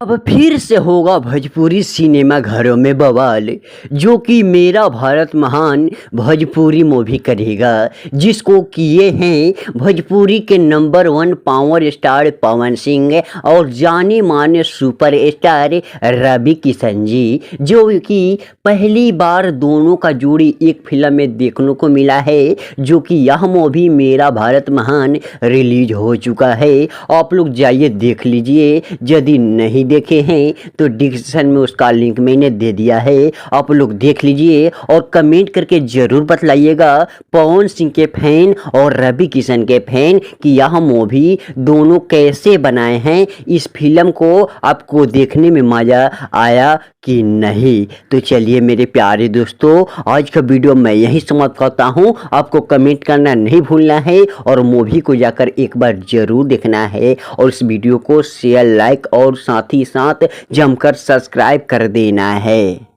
अब फिर से होगा भोजपुरी सिनेमा घरों में बवाल। जो कि मेरा भारत महान भोजपुरी मूवी करेगा, जिसको किए हैं भोजपुरी के number 1 power star Pawan Singh और जाने माने सुपर स्टार रवि किशन जी, जो कि पहली बार दोनों का जोड़ी एक फिल्म में देखने को मिला है। जो कि यह मूवी मेरा भारत महान रिलीज हो चुका है। आप लोग जाइए देख लीजिए। यदि नहीं देखे हैं तो डिस्क्रिप्शन में उसका लिंक मैंने दे दिया है, आप लोग देख लीजिए और कमेंट करके ज़रूर बतलाइएगा पवन सिंह के फैन और रवि किशन के फैन कि यह मूवी दोनों कैसे बनाए हैं। इस फिल्म को आपको देखने में मज़ा आया कि नहीं। तो चलिए मेरे प्यारे दोस्तों, आज का वीडियो मैं यही समाप्त करता हूँ। आपको कमेंट करना नहीं भूलना है और मूवी को जाकर एक बार ज़रूर देखना है और इस वीडियो को शेयर, लाइक और साथ ही साथ जमकर सब्सक्राइब कर देना है।